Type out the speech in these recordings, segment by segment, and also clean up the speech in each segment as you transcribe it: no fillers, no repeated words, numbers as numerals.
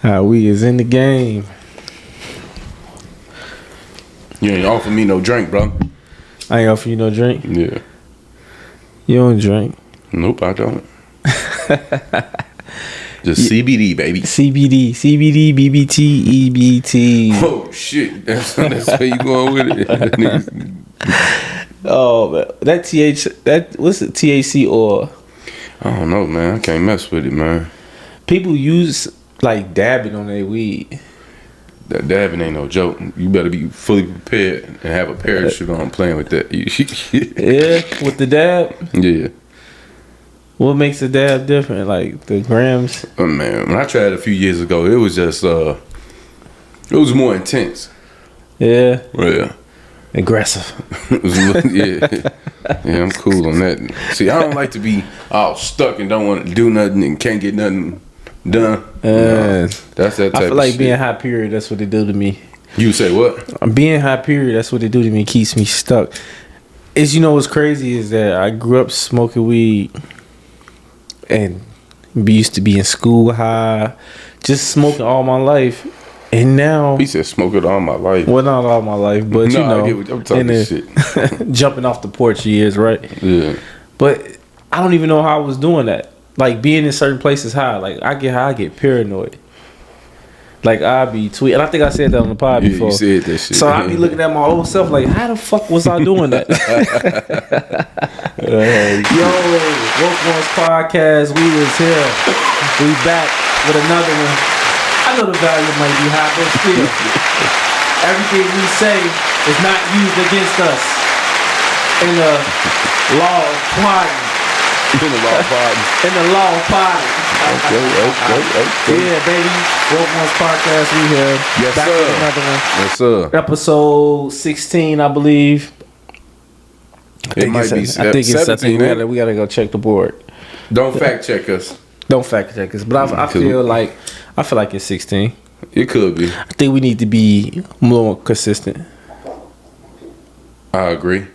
We is in the game. You ain't offer me no drink, bro. I ain't offer you no drink? Yeah. You don't drink? Nope, I don't. Just CBD, baby. CBD, BBT, EBT. Oh, shit. That's where you going with it. Oh, man. What's it, THC oil? I don't know, man. I can't mess with it, man. People use, like, dabbing on their weed. That dabbing ain't no joke. You better be fully prepared and have a parachute on playing with that. Yeah, with the dab? Yeah. What makes the dab different? Like, the grams? Oh, man. When I tried it a few years ago, it was just, it was more intense. Yeah? Yeah. Aggressive. Yeah. Yeah, I'm cool on that. See, I don't like to be all stuck and don't want to do nothing and can't get nothing done. No, that's that type of shit. I feel like being high period, that's what they do to me. You say what? I'm being high period, that's what they do to me. It keeps me stuck. You know what's crazy is that I grew up smoking weed and used to be in school high, just smoking all my life. And now he said smoke it all my life. Well, not all my life, but you know, I get what I'm talking shit. Jumping off the porch years, right? Yeah. But I don't even know how I was doing that. Like being in certain places high. Like I get high, I get paranoid. Like I be tweet, and I think I said that on the pod before. You said that shit. So I be looking at my old self like, how the fuck was I doing that? Yo, ONES Podcast, we was here. We back with another one. I know the value might be high, but still, everything we say is not used against us in the law of plotting. In the law of plotting. In the law of plotting. Okay. Yeah, baby. ONES Podcast, we here. Yes, back sir. with another one. Yes, sir. Episode 16, I believe. It might be. I think it's 17. We gotta go check the board. Don't fact check us. Don't fact check us, but I feel like it's 16. It could be. I think we need to be more consistent. I agree.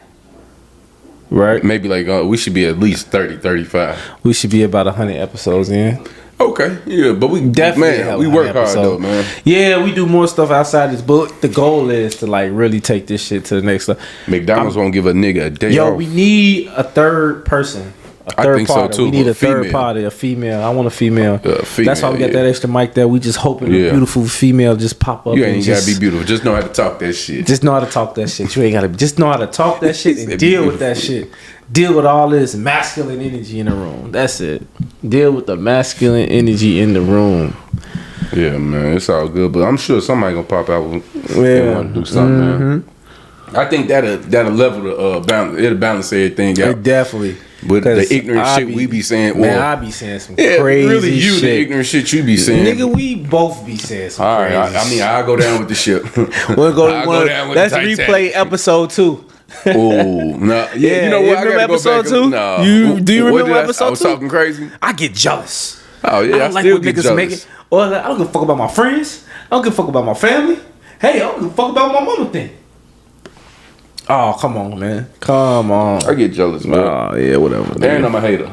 Right? Maybe like we should be at least 30, 35. We should be about 100 episodes in. Okay, yeah, but we definitely we work hard though, man. Yeah, we do more stuff outside this, but the goal is to like really take this shit to the next level. McDonald's won't give a nigga a day off. We need a third person. I think so too. We need a third party, a female. I want a female. That's why we got that extra mic there. We just hoping a beautiful female just pop up. You ain't gotta be beautiful. Just know how to talk that shit. Just know how to talk that shit. You ain't gotta just know how to talk that shit and deal with that shit. Deal with all this masculine energy in the room. That's it. Deal with the masculine energy in the room. Yeah, man, it's all good. But I'm sure somebody gonna pop out and want to do something, man. I think that'll level the balance. It'll balance everything out. It definitely. But the ignorant shit we be saying, man, I be saying some crazy really you shit. The ignorant shit you be saying, nigga. We both be saying some all crazy. All right, I mean, I'll go down with the ship. We'll go down with let's replay episode 2. Oh no, yeah, you know what? You remember episode 2? No, do you remember episode 2? I was talking crazy. I get jealous. Oh yeah, I don't like still when get niggas jealous. make it. Or I don't give a fuck about my friends. I don't give a fuck about my family. Hey, I don't give a fuck about my mama thing. Oh, come on, man. Come on. I get jealous, man. Oh, yeah, whatever. And I'm a hater.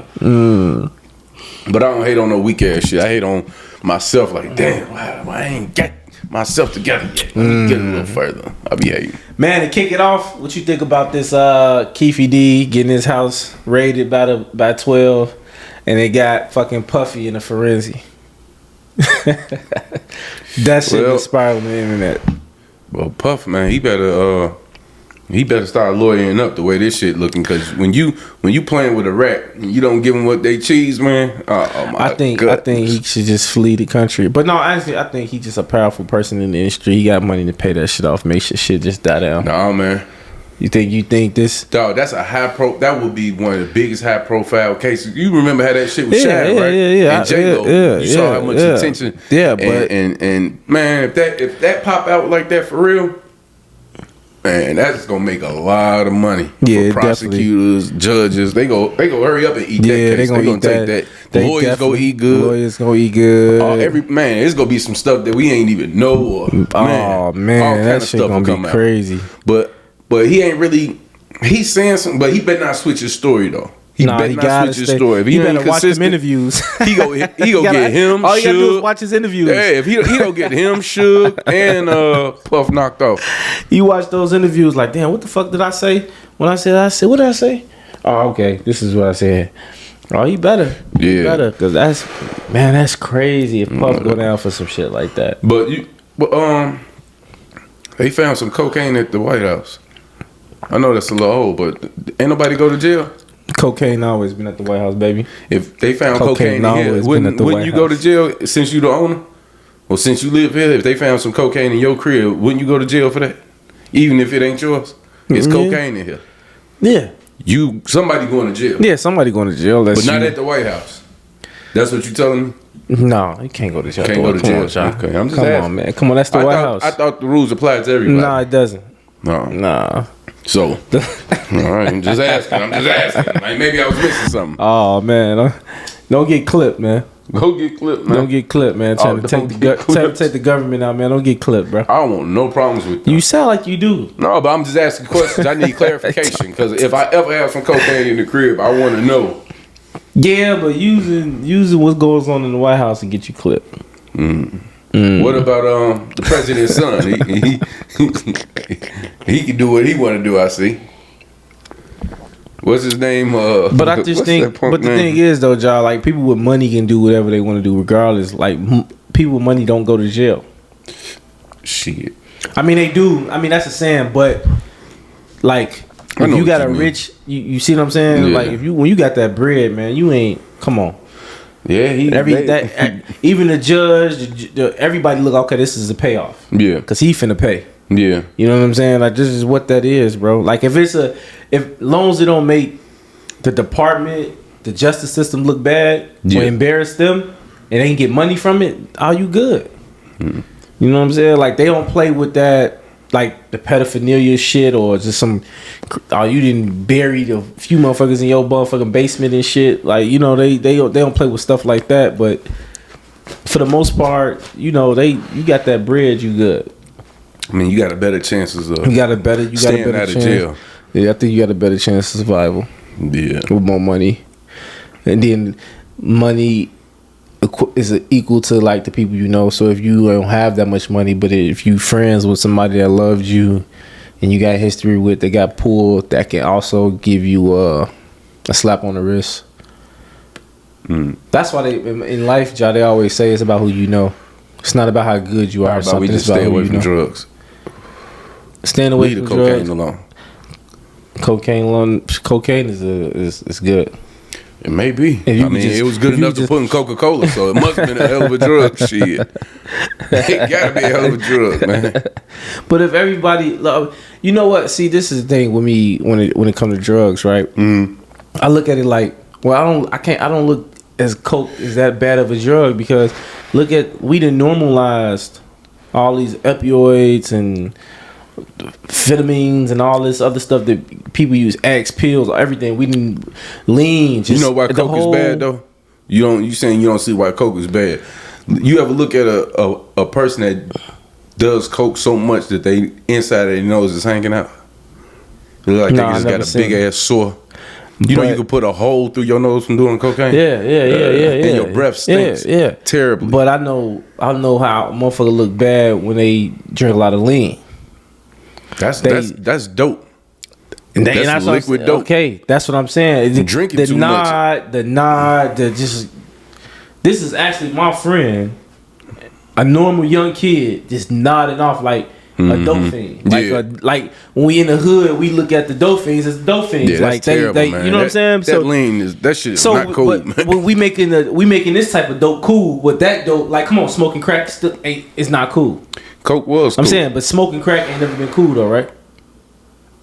But I don't hate on no weak ass shit. I hate on myself like, damn, wow, I ain't got myself together yet. Let me get a little further. I'll be hating. Man, to kick it off, what you think about this Keefy D getting his house raided by 12 and they got fucking Puffy in the forensic? That shit inspired on the internet. Well, Puff, man, he better start lawyering up the way this shit looking, because when you playing with a rat and you don't give them what they cheese, man. Oh my I think he should just flee the country. But no, honestly, I think he's just a powerful person in the industry. He got money to pay that shit off. Make sure shit just die down. Nah, man. You think this? Dog, that's that would be one of the biggest high profile cases. You remember how that shit was shot, right? Yeah. And J-Lo, you saw how much attention. Yeah, but and man, if that pop out like that for real, man, that's gonna make a lot of money for prosecutors, judges. They go hurry up and eat that case. They gonna take that. The lawyers go eat good. Man, it's gonna be some stuff that we ain't even know. Man, that shit gonna be crazy. But he ain't really. He's saying something, but he better not switch his story though. He better not switch his story. If he better watch them interviews. He go get him. All you gotta do is watch his interviews. Yeah, if he don't get him shook and Puff knocked off. You watch those interviews like, damn, what the fuck did I say? When I said, what did I say? Oh, okay, this is what I said. Oh, he better. He better, because that's crazy if Puff go down for some shit like that. But they found some cocaine at the White House. I know that's a little old, but ain't nobody go to jail. Cocaine always been at the White House, baby. If they found cocaine in here, wouldn't you go to jail since you the owner? Or since you live here, if they found some cocaine in your crib, wouldn't you go to jail for that? Even if it ain't yours? It's cocaine in here. Yeah. Somebody going to jail. Yeah, somebody going to jail. But not at the White House. That's what you telling me? No, you can't go to jail. Can't go to jail. Okay, I'm just asking. Come on, man. Come on, that's the White House. I thought the rules applied to everybody. Nah, it doesn't. No. Nah. So, all right, I'm just asking. Like, maybe I was missing something. Oh, man. Don't get clipped, man. Go get clipped, man. Don't get clipped, man. Trying to take the government out, man. Don't get clipped, bro. I don't want no problems with that. You sound like you do. No, but I'm just asking questions. I need clarification because if I ever have some cocaine in the crib, I want to know. Yeah, but using what goes on in the White House to get you clipped. What about the president's son? He can do what he want to do. I see. What's his name? But I just think. But the thing is, though, y'all, like people with money can do whatever they want to do, regardless. Like people with money don't go to jail. Shit. I mean, they do. I mean, that's a saying, but like if you got a rich, you see what I'm saying? Yeah. Like when you got that bread, man, you ain't. Come on. Yeah, even the judge, everybody look, okay, this is a payoff. Yeah, because he finna pay. Yeah, you know what I'm saying? Like this is what that is, bro. Like if long as it don't make the department, the justice system look bad or embarrass them, and they can get money from it, are you good? You know what I'm saying? Like they don't play with that. Like the pedophilia shit or just you didn't bury a few motherfuckers in your motherfucking basement and shit. Like, you know, they don't play with stuff like that. But for the most part, you know, you got that bread, you good. I mean, you got a better chances of staying out of jail. Yeah, I think you got a better chance of survival. Yeah, with more money, and then money is equal to like the people you know. So if you don't have that much money, but if you friends with somebody that loved you and you got history with, they got pulled, that can also give you a slap on the wrist. That's why they in life, they always say it's about who you know. It's not about how good you are. We just stay away from drugs. Staying away from drugs. Cocaine alone. Cocaine is good. It may be. It was good enough to put in Coca-Cola, so it must have been a hell of a drug. Shit. It gotta be a hell of a drug, man. But if everybody, you know what? See, this is the thing with me when it comes to drugs, right? I look at it like, well, I don't look as coke is that bad of a drug because we done normalized all these opioids and vitamins and all this other stuff that people use, X pills, everything. We didn't lean. You know why coke is bad though? You saying you don't see why coke is bad? You ever look at a person that does coke so much that they inside of their nose is hanging out? Like they just got a big ass sore. You know you can put a hole through your nose from doing cocaine. Yeah. And your breath stinks. Yeah, terribly. But I know how a motherfucker look bad when they drink a lot of lean. That's dope. And that's liquid dope. Okay, that's what I'm saying. Drinking too much. This is actually my friend, a normal young kid, just nodding off like a dope fiend. Like when we in the hood, we look at the dope fiends as dope fiends. Yeah, that's terrible, man. You know what I'm saying? That lean that shit is not cool. But when we making this type of dope cool, with that dope, like come on, smoking crack still it's not cool. Coke was cool. I'm saying, but smoking crack ain't never been cool though, right?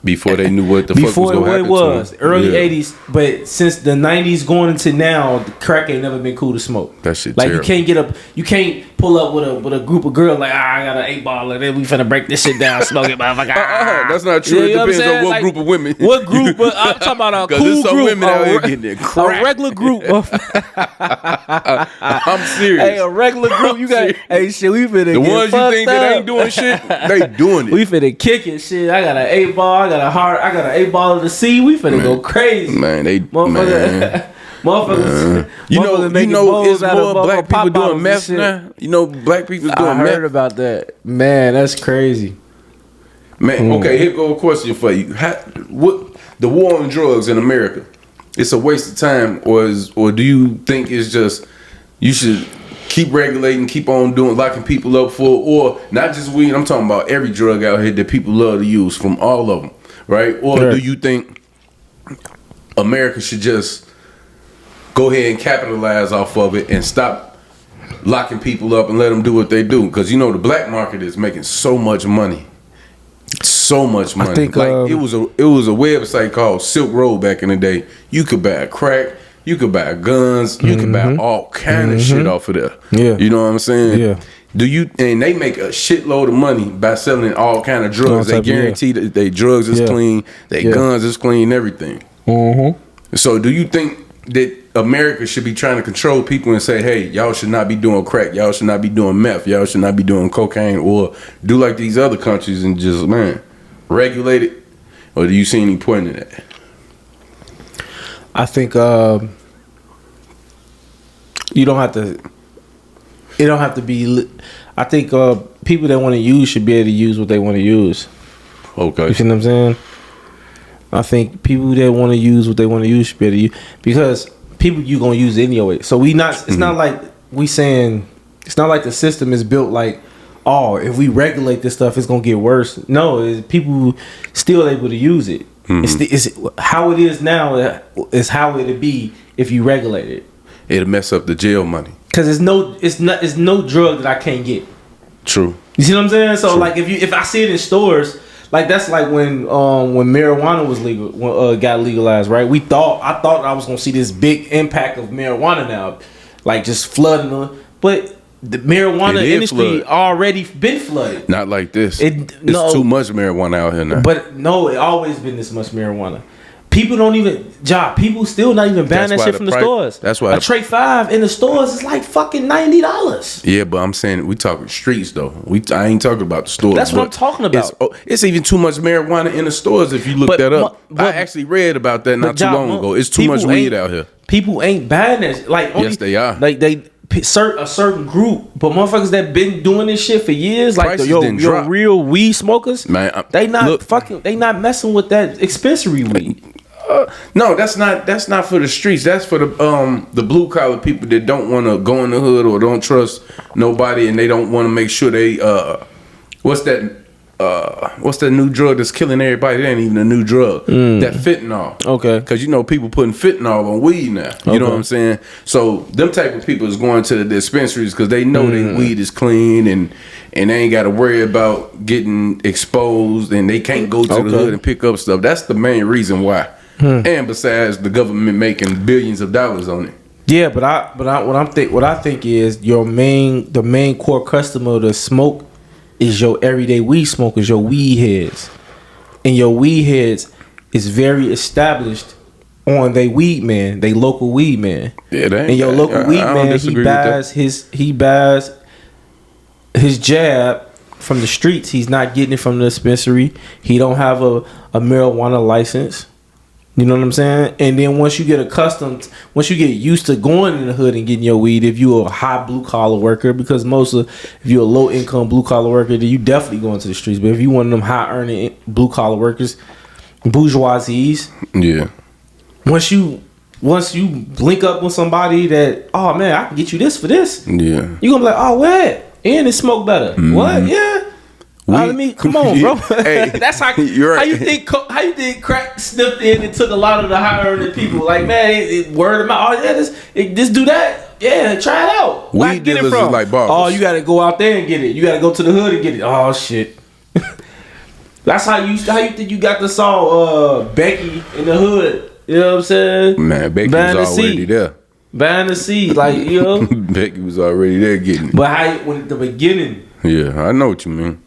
Before they knew what the fuck was going to happen. Before it was early 80s, but since the 90s going into now, the crack ain't never been cool to smoke. That shit like terrible. you can't pull up with a group of girls like I got an 8-ball and then we finna break this shit down, smoke it, motherfucker. That's not true. It depends on what group of women. What group? But I'm talking about a cool some group. Women out here getting their crack. A regular group. I'm serious. Hey, a regular group. You got. Hey, shit. We finna the ones you think that ain't doing shit, they doing it. We finna kick it, shit. I got an 8-ball. I got an 8 ball of the C. We finna go crazy, man. Motherfuckers. You know, it's more black people doing meth now. You know, black people doing meth. I heard about that. Man, that's crazy. Man, okay, here go a question for you. What the war on drugs in America? It's a waste of time, or do you think it's just you should keep regulating, keep on locking people up for, or not just weed? I'm talking about every drug out here that people love to use, from all of them, right? Or do you think America should just go ahead and capitalize off of it and stop locking people up and let them do what they do? Because you know the black market is making so much money. So much money. I think, like it was a website called Silk Road back in the day. You could buy crack, you could buy guns, you could buy all kind of shit off of there. Yeah, you know what I'm saying? Yeah. And they make a shitload of money by selling all kind of drugs. They guarantee that their drugs is clean, their guns is clean, everything. So do you think that America should be trying to control people and say, hey, y'all should not be doing crack, y'all should not be doing meth, y'all should not be doing cocaine, or do like these other countries and just, regulate it? Or do you see any point in that? I think you don't have to. It don't have to be. I think people that want to use should be able to use what they want to use. Okay. You see what I'm saying? I think people that want to use what they want to use should be able to use, because people you gonna use it anyway. So it's not like we saying, it's not like the system is built like, oh, if we regulate this stuff, it's gonna get worse. No, people still able to use it. It's how it is now is how it'll be if you regulate it. It'll mess up the jail money. Cause it's no drug that I can't get. True. You see what I'm saying? So like if I see it in stores, like that's like when marijuana was legal, got legalized, right? I thought I was gonna see this big impact of marijuana now, like just flooding, but the marijuana industry already been flooded. Not like this. It's too much marijuana out here now. But no, it always been this much marijuana. People don't even people still not even banning that shit from the stores. That's why a tray 5 in the stores is like fucking $90. Yeah, but I'm saying we talking streets though. I ain't talking about the stores. That's what I'm talking about. It's even too much marijuana in the stores if you look that up. I actually read about that not too long ago. It's too much weed out here. People ain't banning it. Like yes, they are. Like they a certain group, but motherfuckers that been doing this shit for years, like your real weed smokers, man, they not messing with that dispensary weed. No, that's not for the streets. That's for the blue collar people that don't want to go in the hood or don't trust nobody, and they don't want to make sure they what's that new drug that's killing everybody? That ain't even a new drug. That fentanyl. Okay. Because people putting fentanyl on weed now. You know what I'm saying? So them type of people is going to the dispensaries because they know their weed is clean and they ain't got to worry about getting exposed, and they can't go to the hood and pick up stuff. That's the main reason why. And besides the government making billions of dollars on it. Yeah, but what I think is the main core customer to smoke is your everyday weed smokers, your weed heads. And your weed heads is very established on they weed man, they local weed man. Yeah, and your local weed man, he buys his jab from the streets. He's not getting it from the dispensary. He don't have a marijuana license. You know what I'm saying? And then once you get used to going in the hood and getting your weed, if you're a high blue collar worker, because if you're a low income blue collar worker, then you definitely go into the streets. But if you one of them high earning blue collar workers, bourgeoisies, yeah. Once you link up with somebody that, oh man, I can get you this for this. Yeah. You gonna be like, oh what? And it smoke better. What? Yeah. Come on, bro. Hey, that's how you're right. How you think crack sniffed in and took a lot of the high earning people? Like, man, word of mouth. Oh yeah, just do that. Yeah, try it out. Where you get it from? Like oh, you got to go out there and get it. You got to go to the hood and get it. Oh shit. That's how you think you got the song Becky in the hood. You know what I'm saying? Man, Becky was already there. Buying the seed, like Becky was already there getting it. But when at the beginning. Yeah, I know what you mean.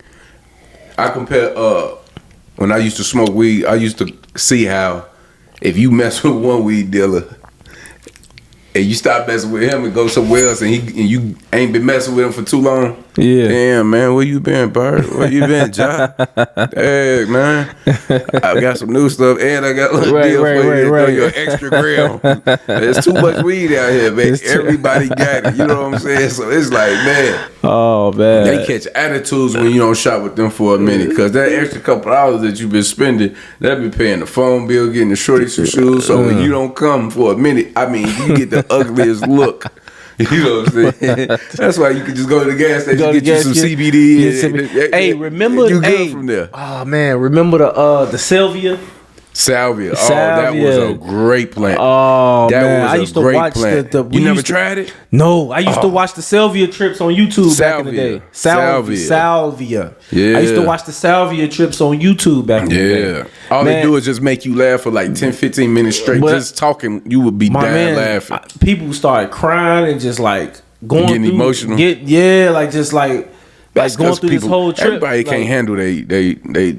I compare when I used to smoke weed, I used to see how if you mess with one weed dealer and you stop messing with him and go somewhere else, and you ain't been messing with him for too long. Yeah. Damn, man, where you been, Bird? Where you been, John? Hey, man, I got some new stuff, and I got a little deal for you. Right. Your extra gram. There's too much weed out here, man. Everybody got it. You know what I'm saying? So it's like, man. Oh, man. They catch attitudes when you don't shop with them for a minute, because that extra couple hours that you've been spending, they'll be paying the phone bill, getting the shorty some shoes. So when you don't come for a minute, I mean, you get the ugliest look. You know what I'm saying? That's why you can just go to the gas station, get you some CBD. Hey, remember? You good from there? Oh man, remember the Salvia? Salvia. Oh, that was a great plant. Oh, that man. I used to watch the you never tried it? No, I used to watch the Salvia trips on YouTube back in the day. Salvia. Yeah. I used to watch the Salvia trips on YouTube back in the day. All they do is just make you laugh for like 10, 15 minutes straight. Just talking, you would be dying laughing. People started crying and just like getting emotional. Just going through this whole trip. Everybody can't handle they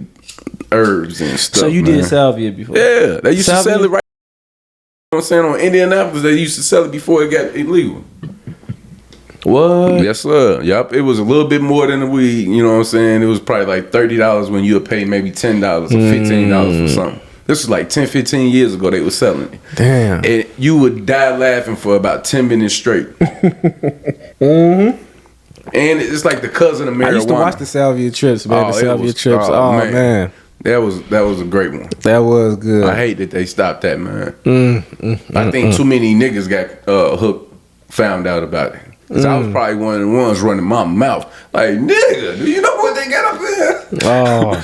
herbs and stuff. So you did salvia before? Yeah, they used to sell it right. You know what I'm saying, on Indianapolis, they used to sell it before it got illegal. What? Yes, sir. Yup. It was a little bit more than the weed. You know what I'm saying? It was probably like $30 when you would pay maybe $10 or $15 for something. This was like 10, 15 years ago they were selling it. Damn. And you would die laughing for about 10 minutes straight. Mm-hmm. And it's like the cousin of marijuana. I used to watch the salvia trips, man. Oh, man. That was a great one. That was good. I hate that they stopped that, man. I think too many niggas got hooked, found out about it. Cause I was probably one of the ones running my mouth. Like, nigga, do you know what they got up there? Oh,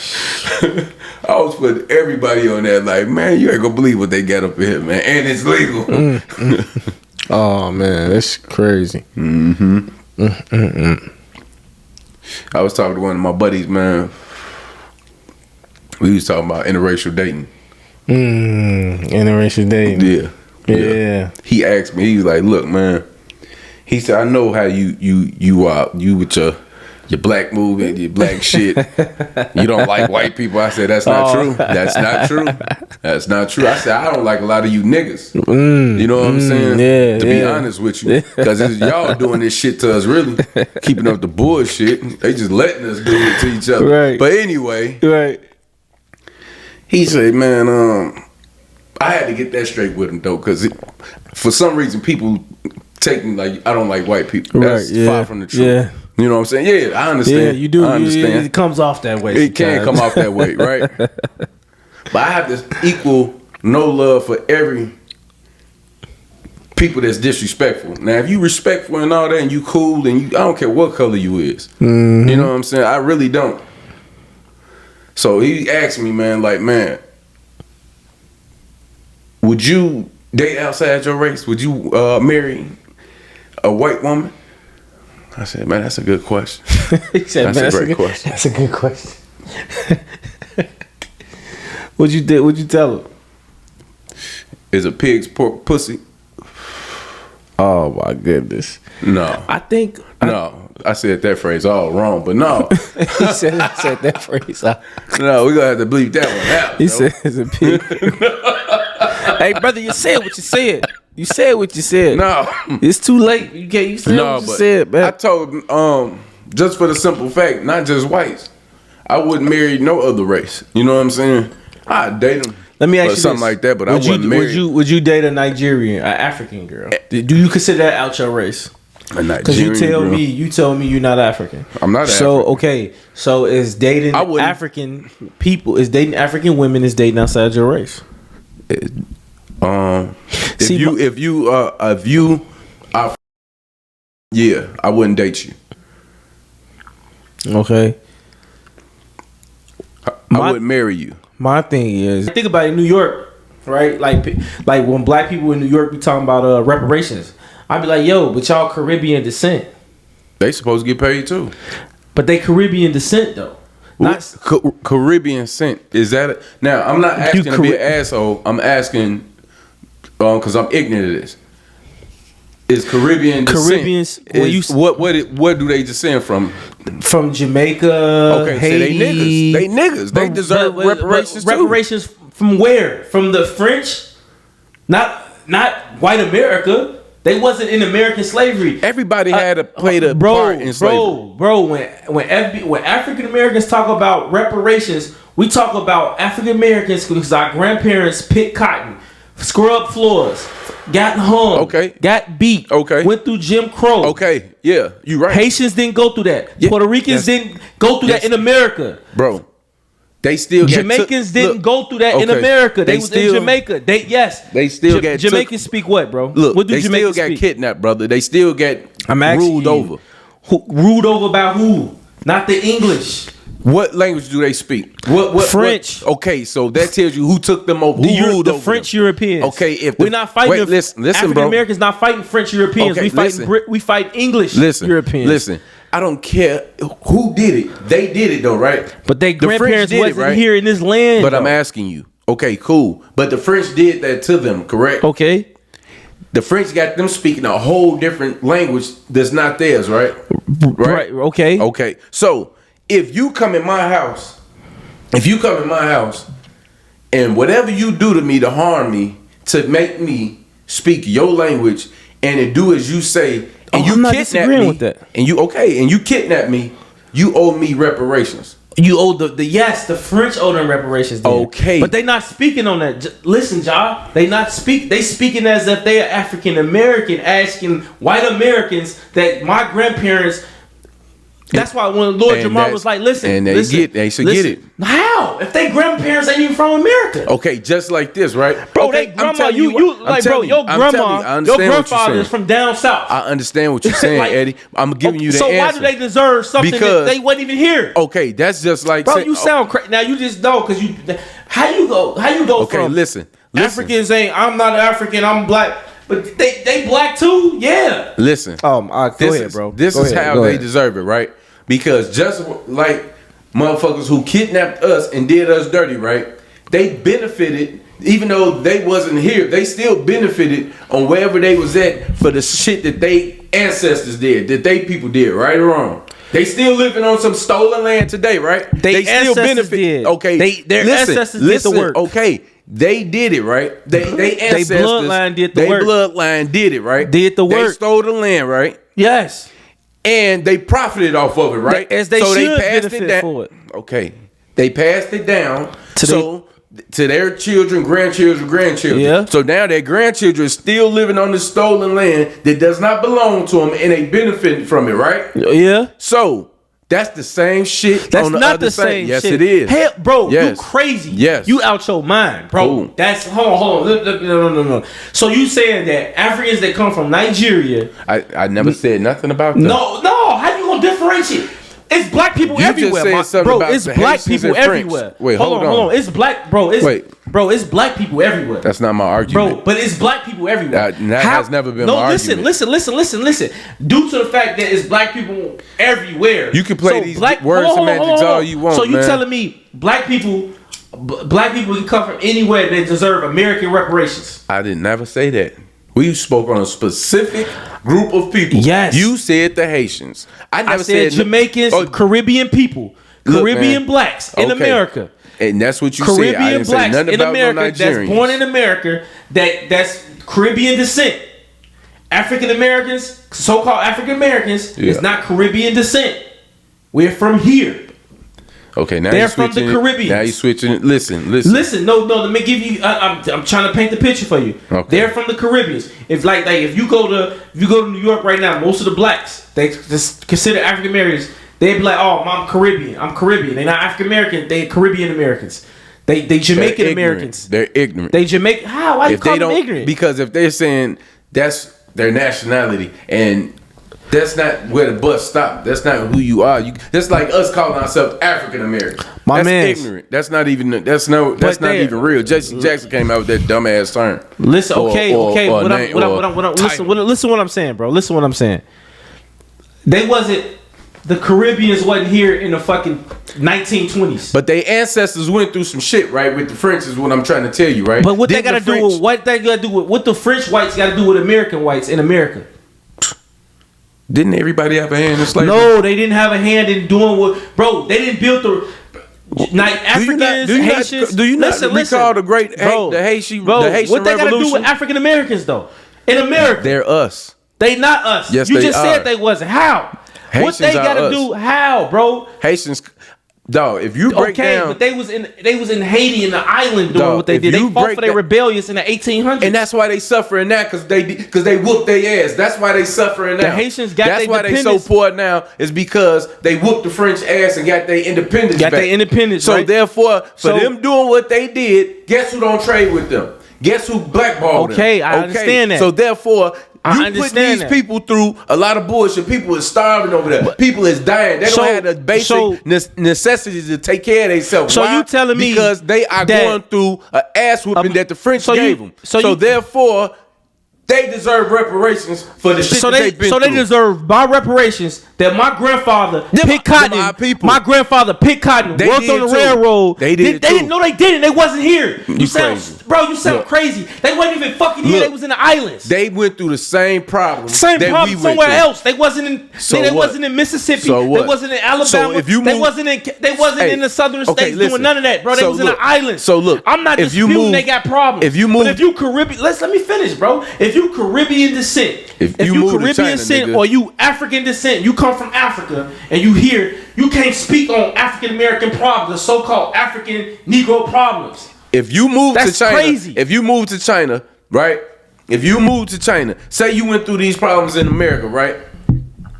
I was putting everybody on that. Like, man, you ain't gonna believe what they got up here, man. And it's legal. Oh, man, that's crazy. I was talking to one of my buddies, man. We was talking about interracial dating. Interracial dating. Yeah. He asked me, he was like, look, man. He said, I know how you are. You with your black movement, your black shit. You don't like white people. I said, that's not true. That's not true. That's not true. I said, I don't like a lot of you niggas. You know what I'm saying? Yeah, to be honest with you. Because y'all doing this shit to us, really. Keeping up the bullshit. They just letting us do it to each other. Right. But anyway. Right. He said, man, I had to get that straight with him, though. Because for some reason, people take me like, I don't like white people. That's far from the truth. Yeah. You know what I'm saying? Yeah, I understand. Yeah, you do. I understand. It comes off that way. It can come off that way, right? But I have this equal no love for every people that's disrespectful. Now, if you respectful and all that, and you cool, and I don't care what color you is. You know what I'm saying? I really don't. So he asked me, man, like, man, would you date outside your race? Would you marry a white woman? I said, man, that's a good question. He said, that's a great question. That's a good question. What'd you tell him? Is a pig's pussy? Oh my goodness. No. I said that phrase all wrong, but no. He said that phrase. No, we're gonna have to bleep that one out. He said it's a pig. Hey brother, you said what you said. You said what you said. No. It's too late. You said what you said, man. I told him, just for the simple fact, not just whites, I wouldn't marry no other race. You know what I'm saying? I'd date them. Let me ask you something like that, but I wouldn't marry. Would you date a Nigerian, an African girl? Do you consider that out your race? A Nigerian girl? Because you tell me you're not African. I'm not African. So okay, so is dating African people, is dating African women, is dating outside your race? If you are, yeah, I wouldn't date you. Okay. I wouldn't marry you. My thing is, think about it in New York, right? Like when black people in New York be talking about reparations, I'd be like, yo, but y'all Caribbean descent. They supposed to get paid too. But they Caribbean descent though. Not Caribbean descent. Is that now? I'm not asking to be an asshole. I'm asking because I'm ignorant of this. Is Caribbean Caribbeans? What do they descend from? From Jamaica, okay, Haiti. So they niggas. They deserve reparations too. Reparations from where? From the French? Not white America. They wasn't in American slavery. Everybody had to play the part in slavery. When African Americans talk about reparations, we talk about African Americans because our grandparents picked cotton, scrub floors, got hung, got beat, went through Jim Crow. Okay, yeah, you right. Haitians didn't go through that. Yeah. Puerto Ricans didn't go through that in America, bro. They still Jamaicans didn't go through that in America. They was in Jamaica. They still got Jamaicans speak what, bro? Look, what do they Jamaicans still got speak? kidnapped, brother. They still got ruled over. Ruled over by who? Not the English. What language do they speak? What French? Okay, so that tells you who took them over. Who ruled over the French Europeans? Okay, if we're not fighting. Listen, African bro. Americans not fighting French Europeans. Okay, we fight English Europeans. Listen, I don't care who did it. They did it though, right? But their grandparents wasn't here in this land. But I'm asking you. Okay, cool. But the French did that to them, correct? Okay. The French got them speaking a whole different language that's not theirs, right? Right. Okay. Okay. So if you come in my house, and whatever you do to me to harm me, to make me speak your language, and to do as you say, and you kidnap me, with that. and you kidnap me, you owe me reparations. You owe the French owe them reparations. Then. Okay, but they not speaking on that. Listen, Ja, they speaking as if they are African American, asking white Americans that my grandparents. That's why when Lord Jamar was like, listen, and they should get it. How? If they grandparents ain't even from America. Okay, just like this, right? Bro, okay, they grandma, your grandfather is from down south. I understand what you're saying, like, Eddie. I'm giving you the answer. So why do they deserve something that they wasn't even here? Okay, that's just like bro, you sound crazy. Now you just know because you how you go from listen. Africans ain't I'm not African, I'm black. But they black too? Yeah. Listen. Go ahead, bro. This is how they deserve it, right? Because just like motherfuckers who kidnapped us and did us dirty, right? They benefited, even though they wasn't here, they still benefited on wherever they was at for the shit that they ancestors did, that they people did, right or wrong. They still living on some stolen land today, right? They still benefit. Did. Okay. Their ancestors did the work. Okay. They did it, right? They ancestors. They bloodline did the work. They bloodline did it, right? Did the work. They stole the land, right? Yes. And they profited off of it, right? As they should benefit for it. Okay. They passed it down to their children, grandchildren. Yeah. So now their grandchildren is still living on the stolen land that does not belong to them, and they benefit from it, right? Yeah. So that's the same shit. That's on the not other the side. same yes, shit. Yes, it is. Hell, bro, you crazy. Yes. You out your mind, bro. Ooh. That's hold on. No. So you saying that Africans that come from Nigeria? I never said nothing about that. No. How you gonna differentiate? It's black people everywhere, bro. It's black people everywhere. Wait, hold on. It's black, bro. It's black people everywhere. That's not my argument, bro. But it's black people everywhere. That has never been my argument. Listen. Due to the fact that it's black people everywhere, you can play these word semantics all you want. So you telling me black people can come from anywhere that deserve American reparations? I didn't never say that. We spoke on a specific group of people. Yes. You said the Haitians. I never said Jamaicans, Caribbean people, Caribbean blacks in America. And that's what you Caribbean said. I didn't blacks say nothing in about America that's born in America that's Caribbean descent. African Americans, so-called African Americans, is not Caribbean descent. We're from here. Okay, now they're from the Caribbean. Now you're switching. Listen. No. Let me give you. I'm trying to paint the picture for you. Okay. They're from the Caribbeans. If you go to New York right now, most of the blacks they just consider African Americans. They be like, oh, I'm Caribbean. They're not African American. They Caribbean Americans. They Jamaican Americans. They're ignorant. They Jamaican. How? Why you call them ignorant? Because if they're saying that's their nationality and that's not where the bus stopped. That's not who you are. That's like us calling ourselves African American. That's ignorant. That's not even. That's not even real. Jesse Jackson came out with that dumbass term. Listen, okay. Listen what I'm saying, bro. Listen what I'm saying. They wasn't. The Caribbeans wasn't here in the fucking 1920s. But their ancestors went through some shit, right? With the French is what I'm trying to tell you, right? But what they got to do with what the French whites got to do with American whites in America? Didn't everybody have a hand in slavery? No, they didn't have a hand in doing what, bro. They didn't build the Africans, Haitians. Do you not recall the great the Haitian What they got to do Revolution? with African Americans though? in America. They're us. They not us. Yes, you they just are. said they wasn't. How? Haitians what they gotta do? How, bro? Haitians. Dog, if you break down, but they was in Haiti in the island doing what they did. They fought for their rebellious in the 1800s, and that's why they suffering now because they whooped their ass. That's why they suffering now. The Haitians got that's why they so poor now is because they whooped the French ass and got their independence. So right? therefore, for them doing what they did, guess who don't trade with them? Guess who blackballed them? I understand that. So therefore. I put these people through a lot of bullshit. People is starving over there. People is dying. They don't have the basic necessities to take care of themselves. So you telling me because they are going through an ass whooping that the French gave them. So therefore, they deserve reparations for the shit they've been through. So they deserve my reparations that my grandfather picked cotton. My grandfather picked cotton, worked on the railroad. They didn't. No, they didn't. They wasn't here. You sound crazy. They wasn't even fucking here. They was in the islands. They went through the same problem. Somewhere else. They wasn't in. They wasn't in Mississippi. They wasn't in Alabama. So if you they wasn't in the southern states doing none of that, bro. They was in the islands. So look, I'm not disputing they got problems. If you move, but if you Caribbean, let me finish, bro. If you Caribbean descent, if you Caribbean descent or you African descent, you come from Africa and you here, you can't speak on African American problems, the so-called African Negro problems. If you move to China, crazy. If you move to China, right? If you move to China, say you went through these problems in America, right?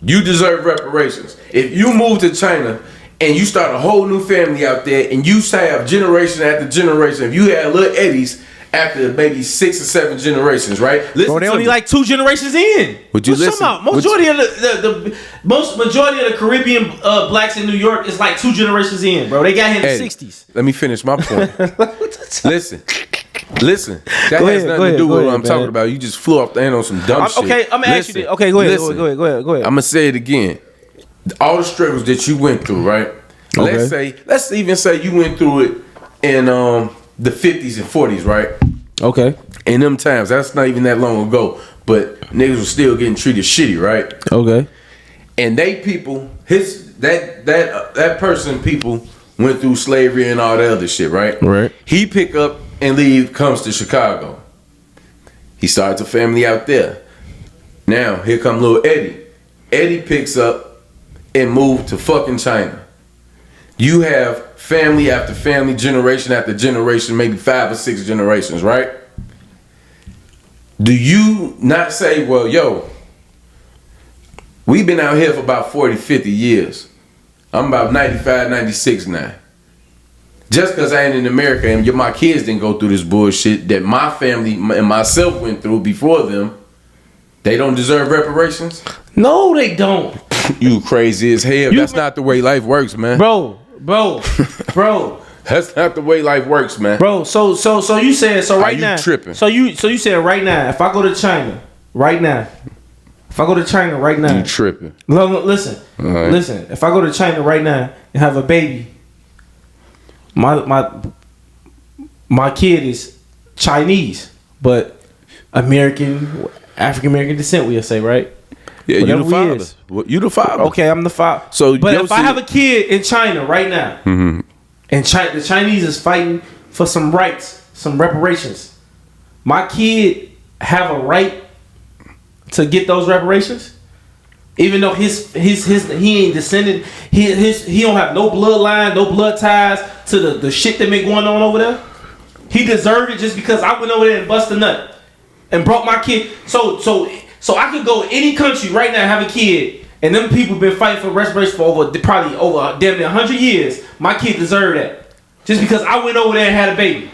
You deserve reparations. If you move to China and you start a whole new family out there and you have generation after generation, if you had little Eddies after maybe 6 or 7 generations, right? Bro, they only like 2 generations in. Would you listen? Majority of the Caribbean blacks in New York is like 2 generations in, bro. They got here in the 60s. Let me finish my point. Listen. That has nothing to do with what I'm talking about. You just flew off the end on some dumb shit. Okay, I'm gonna ask you this. Okay, go ahead. Go ahead. I'm gonna say it again. All the struggles that you went through, right? Okay. Let's even say you went through it in the 50s and 40s, right? Okay. In them times, that's not even that long ago, but niggas was still getting treated shitty, right? Okay. And people went through slavery and all that other shit, right? Right. He pick up and leave, comes to Chicago. He starts a family out there. Now, here come little Eddie. Eddie picks up and moved to fucking China. You have family after family, generation after generation, maybe 5 or 6 generations, right? Do you not say, well, yo, we've been out here for about 40, 50 years. I'm about 95, 96 now. Just because I ain't in America and my kids didn't go through this bullshit that my family and myself went through before them, they don't deserve reparations? No, they don't. You crazy as hell. That's not the way life works, man. Bro. That's not the way life works, man. Bro, so you said right now. Tripping. So you said right now, if I go to China right now, you tripping. Listen. Right. Listen, if I go to China right now and have a baby, my kid is Chinese, but African American descent, we'll say, right? Yeah, you the father. You the father. Okay, I'm the father. But if I have a kid in China right now, mm-hmm. and the Chinese is fighting for some rights, some reparations, my kid have a right to get those reparations, even though he ain't descended, he don't have no bloodline, no blood ties to the shit that been going on over there. He deserved it just because I went over there and bust a nut and brought my kid. So I could go any country right now and have a kid, and them people been fighting for reparations for probably over damn near 100 years. My kid deserved that just because I went over there and had a baby.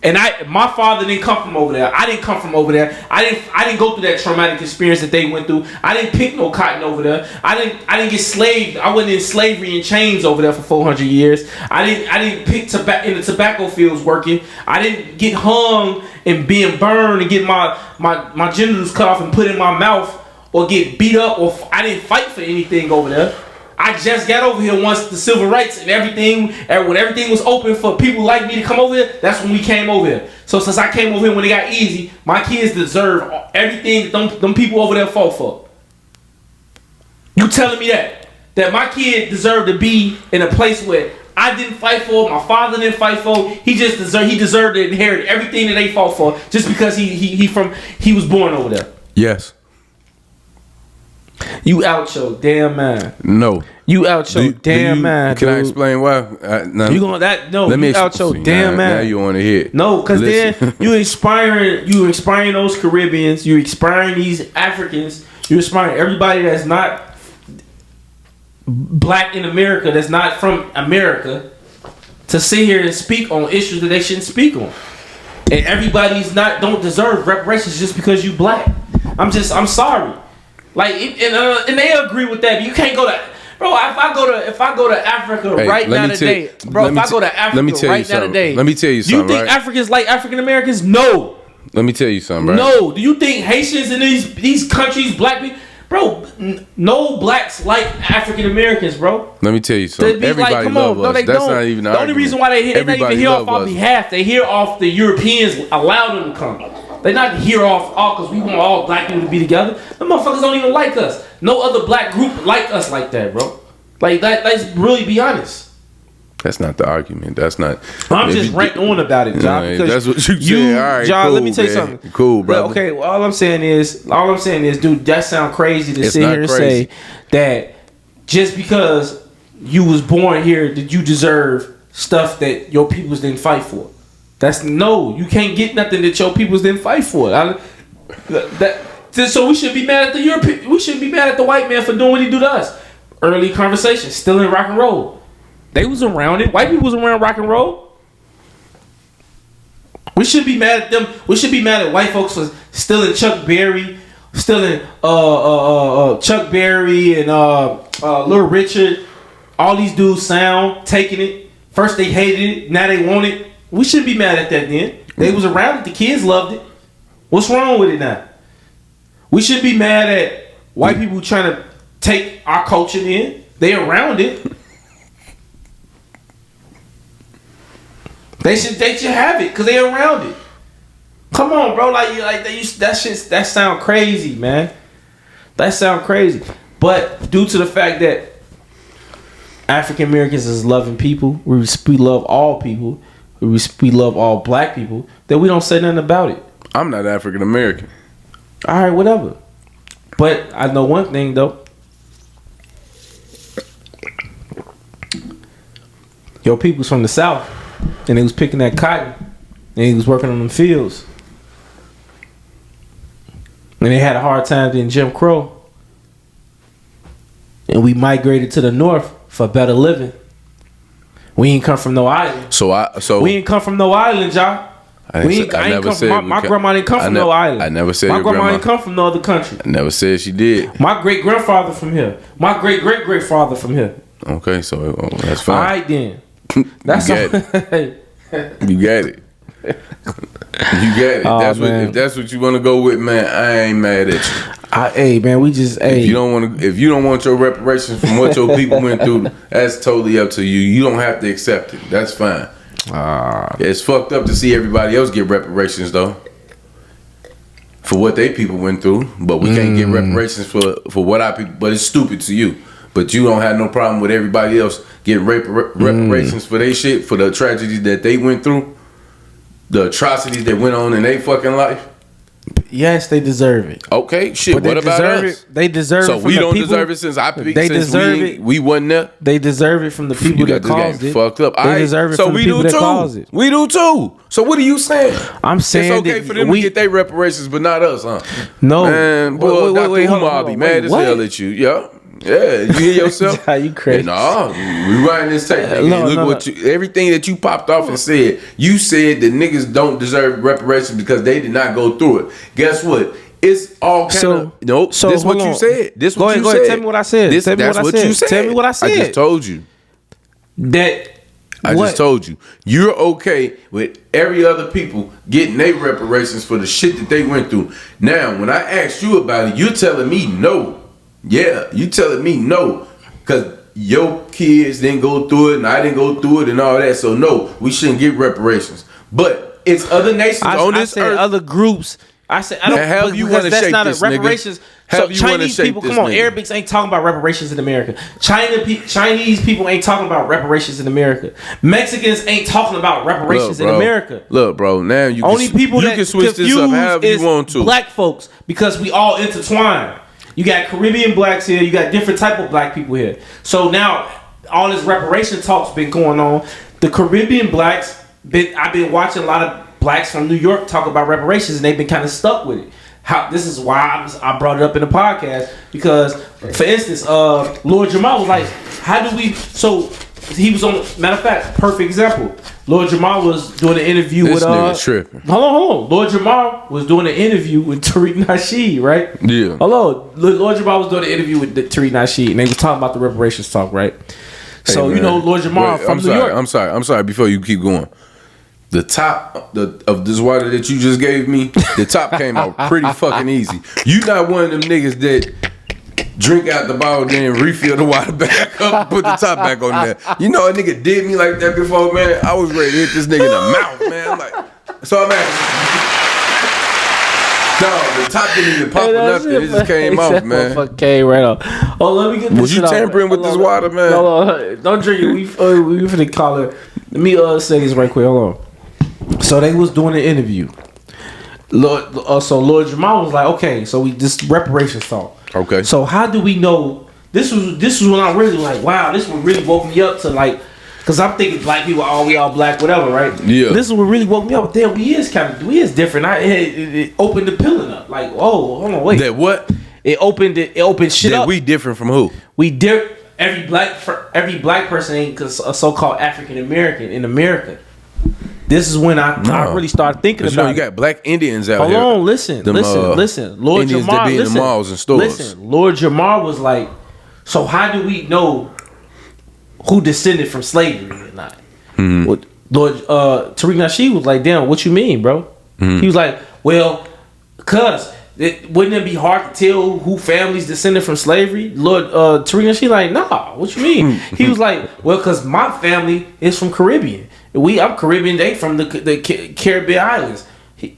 And my father didn't come from over there. I didn't come from over there. I didn't go through that traumatic experience that they went through. I didn't pick no cotton over there. I didn't get slaved. I wasn't in slavery and chains over there for 400 years. I didn't pick in the tobacco fields working. I didn't get hung and being burned and get my genitals cut off and put in my mouth or get beat up, or I didn't fight for anything over there. I just got over here once the civil rights and everything, and when everything was open for people like me to come over here, that's when we came over here. So since I came over here when it got easy, my kids deserve everything that them people over there fought for. You telling me that my kid deserved to be in a place where I I didn't fight for, my father didn't fight for. He deserved to inherit everything that they fought for just because he was born over there. Yes. You out your damn mind. No. You out your damn mind. Can I explain why? You going that? No. You out your damn mind. Now you want to hear it. No, because then you inspiring those Caribbeans. You inspiring these Africans. You inspiring everybody that's not black in America, that's not from America, to sit here and speak on issues that they shouldn't speak on. And everybody's don't deserve reparations just because you black. I'm sorry. Like, and they agree with that. But you can't go to, bro. If I go to Africa right now today, bro. If I go to Africa right now today, let me tell you something. Do you think Africans like African Americans? No. Let me tell you something, right? No. Do you think Haitians in these countries, black people, bro? No blacks like African Americans, bro. Let me tell you something. Everybody loves us. No, that's not even the only reason why they're not even here off our behalf. They hear off the Europeans allow them to come. They're not here off because we want all black people to be together. The motherfuckers don't even like us. No other black group like us like that, bro. Like that. Let's really be honest. That's not the argument. That's not. I'm just ranting on about it, John. That's what you said. All right, John. Cool, let me tell you man. something. Cool, bro. Okay. Well, all I'm saying is, dude, that sound crazy to sit here and say that just because you was born here, that you deserve stuff that your peoples didn't fight for. You can't get nothing that your peoples didn't fight for. So we should be mad at the European. We should be mad at the white man for doing what he do to us. Early conversation, still in rock and roll. They was around it. White people was around rock and roll. We should be mad at them. We should be mad at white folks for stealing Chuck Berry, stealing Chuck Berry and Little Richard. All these dudes taking it. First they hated it, now they want it. We shouldn't be mad at that then. They was around it. The kids loved it. What's wrong with it now? We should be mad at white people trying to take our culture in. They around it. They should have it because they around it. Come on, bro. That sound crazy, man. That sound crazy. But due to the fact that African Americans is loving people, we love all people. We love all black people, that we don't say nothing about it. I'm not African American. All right, whatever. But I know one thing though. Your people's from the South, and they was picking that cotton, and they was working on them fields, and they had a hard time in Jim Crow, and we migrated to the North for better living. We ain't come from no island. We ain't come from no island, y'all. My grandma didn't come from no island. I never said my your grandma didn't come from no other country. I never said she did. My great grandfather from here. My great great grandfather from here. Okay, so that's fine. All right then. That's you got it. You got it. You got it. Oh, if that's what you want to go with, man, I ain't mad at you. Hey man, if you don't want your reparations from what your people went through, that's totally up to you. You don't have to accept it. That's fine. It's fucked up to see everybody else get reparations though, for what they people went through, but we can't get reparations for what our people. But it's stupid to you. But you don't have no problem with everybody else getting reparations for their shit, for the tragedies that they went through, the atrocities that went on in their fucking life. Yes, they deserve it. Okay, shit. But what about us? They deserve it. So we don't deserve it since we wasn't there. They deserve it from the people that caused it. Fucked up. They deserve it from the people that caused it. We do too. So what are you saying? I'm saying it's okay for them to get their reparations, but not us, huh? No, man. Boy, wait, hold on. I'll be mad as hell at you. Yeah, you hear yourself? You crazy? No, we writing this tape. Everything that you popped off and said. You said that niggas don't deserve reparations because they did not go through it. Guess what? It's all kind of nope. So this what you said. This what you said. Go ahead. Tell me what I said. That's what you said. Tell me what I said. I just told you. Just told you. You're okay with every other people getting their reparations for the shit that they went through. Now, when I asked you about it, you're telling me no. Yeah, you telling me no, because your kids didn't go through it and I didn't go through it and all that. So no, we shouldn't get reparations. But it's other nations on this earth. Other groups I said I don't. How you want to shape not this, reparations. Nigga? So Chinese people, come on, Arabics ain't talking about reparations in America. Chinese people ain't talking about reparations in America. Mexicans ain't talking about reparations in America. Look, bro, now you only people you that can switch this up however you want to. Black folks, because we all intertwine. You got Caribbean blacks here. You got different type of black people here. So now all this reparation talk's been going on. The Caribbean blacks, I've been watching a lot of blacks from New York talk about reparations, and they've been kind of stuck with it. This is why I brought it up in the podcast, because, for instance, Lord Jamal was like, how do we? So he was on. Matter of fact, perfect example. Lord Jamal was doing an interview this with. Nigga tripping. Hold on. Lord Jamal was doing an interview with Tariq Nasheed, right? Yeah. Hello. Lord Jamal was doing an interview with Tariq Nasheed, and they was talking about the reparations talk, right? Hey, so man. You know, Lord Jamal from New York. I'm sorry. Before you keep going. The top of this water that you just gave me, the top came out pretty fucking easy. You not one of them niggas that drink out the bottle, then refill the water back up, and put the top back on there. You know a nigga did me like that before, man. I was ready to hit this nigga in the mouth, man. I'm like, so I'm asking. No, the top didn't even pop or nothing. It just came off, man. Fuck came right off. Oh, let me get this. Was you tampering with this water, man? No, don't drink it. We finna call it. Let me say this right quick. Hold on. So they was doing an interview. So Lord Jamal was like, okay, so we this reparations talk. Okay. So how do we know? This was when I really like, wow, this one really woke me up to like, because I'm thinking black people, we all black, whatever, right? Yeah. This is what really woke me up. Damn, we is different. It opened the pilling up. Like, oh, hold on, wait. That what? It opened shit that up. We different from who? Every black person ain't a so-called African American in America. This is when I really started thinking about it. You got black Indians out here. Hold on, listen. Lord Indians Jamar, that be in the malls and stores. Listen, Lord Jamar was like, so how do we know who descended from slavery or not? Mm-hmm. Lord Tariq Nasheed was like, damn, what you mean, bro? Mm-hmm. He was like, well, cuz wouldn't it be hard to tell who families descended from slavery? Lord Tariq Nasheed like, nah, what you mean? He was like, well, cuz my family is from Caribbean. I'm Caribbean. They from the Caribbean islands.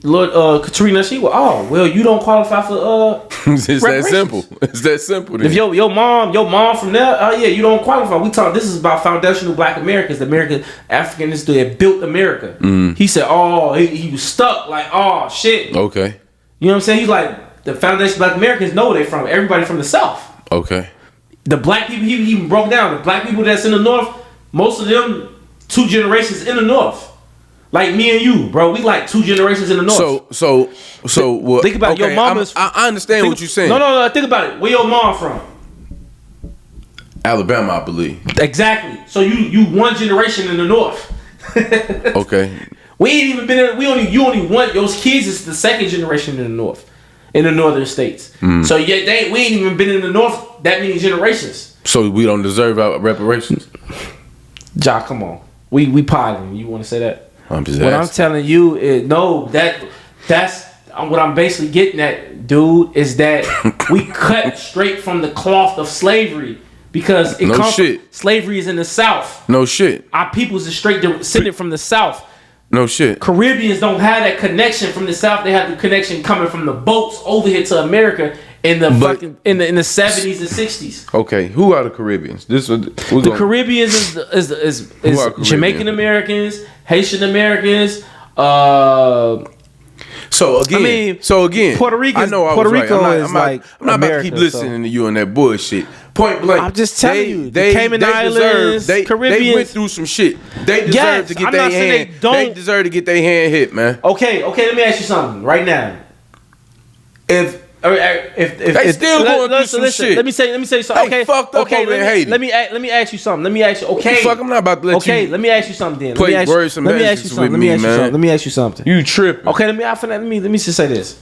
Lord Tariq Nasheed. Well, you don't qualify for it's that simple. It's that simple. Then. If your mom from there, yeah, you don't qualify. We talk. This is about foundational Black Americans, the American Africans that built America. Mm. He said, he was stuck. Like, shit. Okay. You know what I'm saying? He's like, the foundational Black Americans know they from everybody from the South. Okay. The black people he even broke down. The black people that's in the North, most of them 2 generations in the North. Like me and you, bro. We like 2 generations in the North. So well, think about your mama's. I understand what you're saying. No. Think about it. Where your mom from? Alabama, I believe. Exactly. So you 1 generation in the North. Okay. We ain't even been in. You only one. Your kids is the 2nd generation in the North, in the northern states. Mm. So we ain't even been in the North that many generations. So we don't deserve our reparations. Ja, come on. We potting. You want to say that? I'm just what asking. I'm telling you is that's what I'm basically getting at, dude, is that we cut straight from the cloth of slavery because slavery is in the South. No shit. Our peoples is straight descended from the South. No shit. Caribbeans don't have that connection from the South. They have the connection coming from the boats over here to America in the in the 70s and 60s. Okay, who are the Caribbeans? The Caribbeans is Jamaican Americans, Haitian Americans. So again, Puerto Rico. I know Puerto Rico is like I'm not about to keep listening to you on that bullshit. Point blank. I'm just telling you, the Cayman Islands, Caribbean. They went through some shit. They deserve to get their hand. They deserve to get their hand hit, man. Okay. Let me ask you something right now. If they still going through some shit. Let me say something. Okay, fucked up over in Haiti. Let me ask you something. Let me ask you. Okay, fuck, I'm not about to let you. Okay, let me ask you something. Then Let me ask you something. Let me ask you something. You tripping? Okay, let me just say this.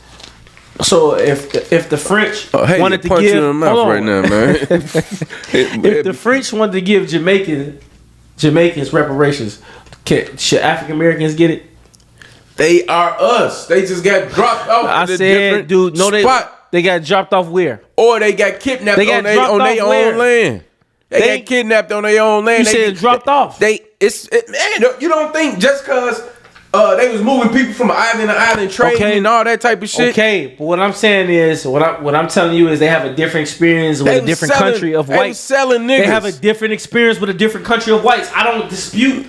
So if the French wanted to give, you in the mouth right now, man. If the French wanted to give Jamaicans reparations, should African Americans get it? They are us. They just got dropped off. I said, dude, no, they got dropped off where? Or they got kidnapped on their own land. They got kidnapped on their own land. You said dropped off. Man, you don't think just because they was moving people from island to island, trading and all that type of shit. Okay, but what I'm saying is, what I'm telling you is, they have a different experience with a different country of whites. They selling niggas. They have a different experience with a different country of whites. I'm not disputing.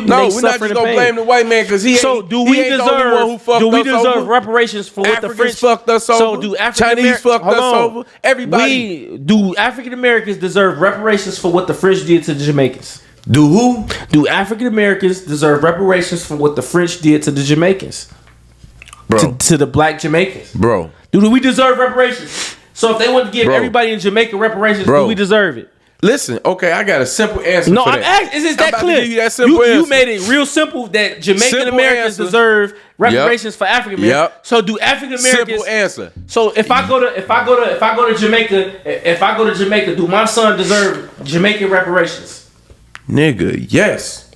No, we're not just gonna blame the white man because he. So do we deserve reparations for what the French fucked us over? So do Chinese fucked us over? Everybody. Do African Americans deserve reparations for what the French did to the Jamaicans? Do who? Do African Americans deserve reparations for what the French did to the Jamaicans? Bro. To the black Jamaicans? Bro. Do we deserve reparations? So if they want to give everybody in Jamaica reparations, do we deserve it? Listen, okay, I got a simple answer for that. I'm asking, is that clear? You made it real simple that Jamaican Americans deserve reparations for African Americans. Yep. So do African Americans? Simple answer. So if I go to Jamaica, do my son deserve Jamaican reparations? Nigga, yes.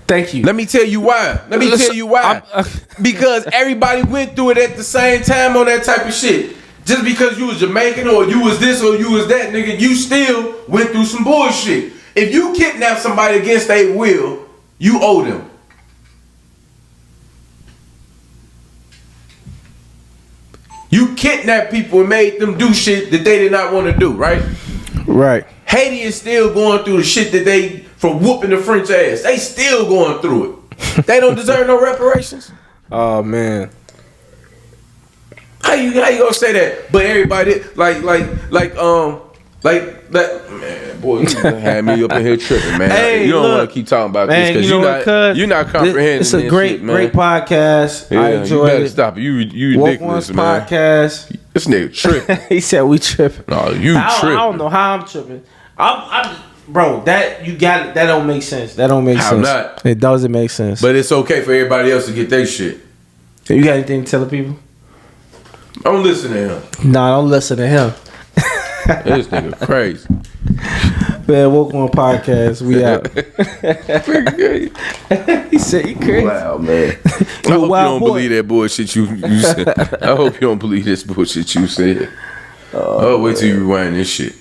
Thank you. Let me tell you why. Because everybody went through it at the same time on that type of shit. Just because you was Jamaican or you was this or you was that, nigga, you still went through some bullshit. If you kidnap somebody against their will, you owe them. You kidnapped people and made them do shit that they did not want to do, right? Right. Haiti is still going through the shit that they, from whooping the French ass. They still going through it. They don't deserve no reparations. Oh man. How you gonna say that? But everybody like that, man, boy, you had me up in here tripping, man. Hey, you don't want to keep talking about this because you're not comprehending. It's a great podcast. Yeah, I enjoy you better it. Stop it. You ridiculous, man. Podcast. This nigga tripping. He said we tripping. No, you tripping. I don't know how I'm tripping. I'm bro. That you got it. That don't make sense. That don't make sense. How not? It doesn't make sense. But it's okay for everybody else to get their shit. So you got anything to tell the people? Don't listen to him. Nah, don't listen to him. This nigga crazy. Man, Woke One Podcast. We out. He said he crazy. Wow, man. I hope you don't believe that bullshit you said. I hope you don't believe this bullshit you said. Oh, wait till you rewind this shit.